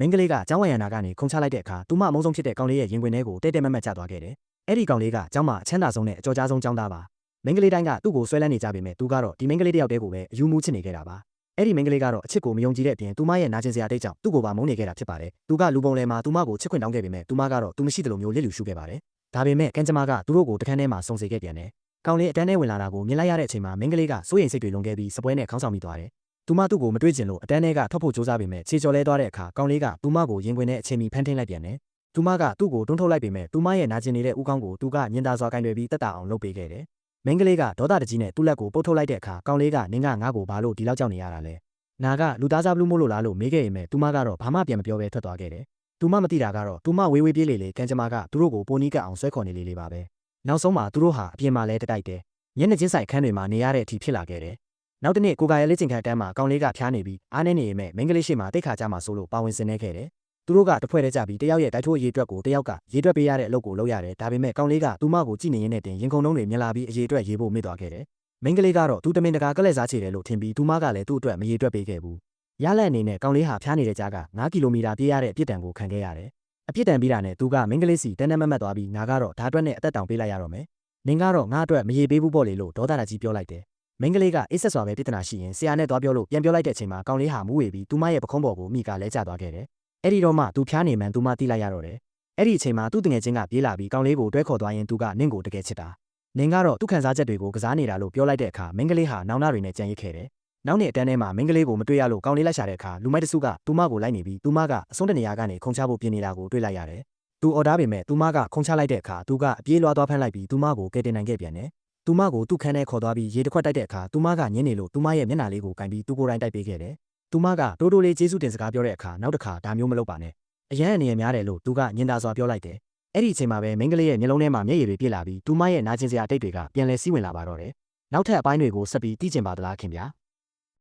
မင်းကလေးကကျောင်းဝရဏကနေခုံချလိုက်တဲ့အခါသူမအမုန်းဆုံးဖြစ်တဲ့ကောင်လေးရဲ့ရင်ခွင်ထဲကိုတဲတဲမက်မက်ကျသွားခဲ့တယ်။အဲ့ဒီကောင်လေးကကျောင်းမှာအချမ်းသာဆုံးနဲ့အကြော်ကြားဆုံးကျောင်းသားပါ။မင်းကလေးတိုင်းကသူ့ကိုဆွဲလန်းနေကြပေမဲ့သူကတော့ဒီမင်းကလေးတယောက်တည်းကိုပဲအယူမူးချစ်နေခဲ့တာပါ။အဲ့ဒီမင်းကလေးကတော့အချစ်ကိုမယုံကြည်တဲ့အပြင်သူမရဲ့နာကျင်စရာတိတ်ကြောင့်သူ့ကိုပါမုန်းနေခဲ့တာဖြစ်ပါတယ်။သူကလူပုံလဲမှာသူမကိုချစ်ခွင့်တောင်းခဲ့ပေမဲ့သူမကတော့သူမရှိသလိုမျိုးလစ်လူရှုခဲ့ပါတယ်။ဒါပေမဲ့ကန်ကျမကသူတို့ကိုတခန်းထဲမှာစုံစေခဲ့ပြန်တယ်။ကောင်လေးအတန်းထဲဝင်လာတာကိုမြင်လိုက်ရတဲ့အချိန်မှာမင်းကလေးကစိုးရိမ်စိတ်တွေလွန်ခဲ့ပြီးစပွဲနဲ့ခေါင်းဆောင်မိသွားတယ်။သူမသူ့ကိုမတွေ့ကျင်လို့အတန်းထဲကထွက်ဖို့ကြိုးစားပေမဲ့ခြေချော်လဲသွားတဲ့အခါကောင်လေးကသူမကိုရင်ခွင်ထဲအချိန်မီဖမ်းထင်းလိုက်ပြန်တယ်။သူမကသူ့ကိုတွန်းထုတ်လိုက်ပေမဲ့သူမရဲ့နာကျင်နေတဲ့ဦးခေါင်းကိုသူကညင်သာစွာကင်တွယ်ပြီးတက်တာအောင်လုပ်ပေးခဲ့တယ်။မင်းကလေးကဒေါသတကြီးနဲ့သူ့လက်ကိုပုတ်ထုတ်လိုက်တဲ့အခါကောင်လေးကနင်းကငါ့ကိုဘာလို့ဒီလောက်ကြောက်နေရတာလဲ။နာကလူသားစားဘလူးမို့လို့လားလို့မေးခဲ့ရင်မဲ့သူမကတော့ဘာမှပြန်မပြောဘဲထွက်သွားခဲ့တယ်။သူမမသိတာကတော့သူမဝေးဝေးပြေးလေလေကန်ကျမကသူတို့ကိုပိုနီးကပ်အောင်ဆွဲခေါ်နေလေလေပါပဲ။နောက်ဆုံးမှာသူတို့ဟာအပြင်မှာလဲတိုက်တယ်။မျက်နှာချင်းဆိုင်ခန်းတွေမှာနေရတဲ့အထိဖြစ်လာခဲ့တယ်။နောက်တနေ့ကိုကရဲ့လေ့ကျင့်ခန်းတန်းမှာကောင်လေးကဖျားနေပြီးအားနေနေရင်မဲ့မင်းကလေးရှိမှတိတ်ခါကြမှာဆိုလို့ပါဝင်စင်နေခဲ့တယ်။သူတို့ကတဖွဲ့တည်းကြပြီးတယောက်ရဲ့တိုက်ထိုးအရေးအတွက်ကိုတယောက်ကရေတွက်ပေးရတဲ့အလုပ်ကိုလုပ်ရတယ်။ဒါပေမဲ့ကောင်လေးကသူမကိုကြည့်နေရင်းနဲ့တင်ရင်ခုန်နှုံးတွေမြင်လာပြီးအရေးအတွက်ရေးဖို့မေ့သွားခဲ့တယ်။မင်းကလေးကတော့သူတမင်တကာကလက်စားချေတယ်လို့ထင်ပြီးသူမကလည်းသူ့အတွက်မရေတွက်ပေးခဲ့ဘူး။ရလက်အနေနဲ့ကောင်လေးဟာဖျားနေတဲ့ကြားက9ကီလိုမီတာပြေးရတဲ့အပြစ်ဒဏ်ကိုခံခဲ့ရတယ်။အပြစ်ဒဏ်ပြီးတာနဲ့သူကမင်းကလေးစီတန်းတန်းမတ်မတ်သွားပြီးငါကတော့ဓာတ်အတွက်နဲ့အသက်တောင်ပေးလိုက်ရတော့မယ်။နင်ကတော့ငါအတွက်မရေပေးဘူးပေါ့လေလို့ဒေါသတကြီးပြောလိုက်တယ်။မင်းကလေးကအေးဆက်စွာပဲပြဿနာရှိရင်ဆရာနဲ့သွားပြောလို့ပြန်ပြောလိုက်တဲ့အချိန်မှာကောင်လေးဟာမူးဝေပြီးသူမရဲ့ပခုံးပေါ်ကိုမိကလဲကျသွားခဲ့တယ်။အဲ့ဒီတော့မှသူဖျားနေမှန်းသူမသိလိုက်ရတော့တယ်။အဲ့ဒီအချိန်မှာသူ့တငယ်ချင်းကပြေးလာပြီးကောင်လေးကိုတွဲခေါ်သွားရင်သူကနင့်ကိုတကယ်ချစ်တာ။နင်ကတော့သူ့ခံစားချက်တွေကိုကစားနေတာလို့ပြောလိုက်တဲ့အခါမင်းကလေးဟာနောင်နာတွေနဲ့ကြံရစ်ခဲ့တယ်။နောက်နေ့အတန်းထဲမှာမင်းကလေးကိုမတွေ့ရလို့ကောင်လေးလိုက်ရှာတဲ့အခါလူမိုက်တစုကသူမကိုလိုက်နေပြီးသူမကအဆုံးတနေရာကနေခုံချဖို့ပြင်နေတာကိုတွေ့လိုက်ရတယ်။သူအော်ဒါပေမဲ့သူမကခုံချလိုက်တဲ့အခါသူကအပြေးလွှားသွားဖမ်းလိုက်ပြီးသူမကိုကယ်တင်နိုင်ခဲ့ပြန်တယ်။သူမကိုသူ့ခန်းထဲခေါ်သွားပြီးရေတစ်ခွက်တိုက်တဲ့အခါသူမကညင်းနေလို့သူမရဲ့မျက်နှာလေးကိုကင်ပြီးသူကိုယ်တိုင်တိုက်ပေးခဲ့တယ်။သူမကတိုးတိုးလေးကျေးဇူးတင်စကားပြောတဲ့အခါနောက်တစ်ခါဒါမျိုးမလုပ်ပါနဲ့။အရန်အနေရများတယ်လို့သူကညင်သာစွာပြောလိုက်တယ်။အဲ့ဒီအချိန်မှာပဲမင်းကလေးရဲ့မျက်လုံးထဲမှာမျက်ရည်တွေပြည့်လာပြီးသူမရဲ့နာကျင်စရာအတိတ်တွေကပြန်လဲစီးဝင်လာပါတော့တယ်။နောက်ထပ်အပိုင်းတွေကိုဆက်ပြီးသိကျင်ပါသလားခင်ဗျာ။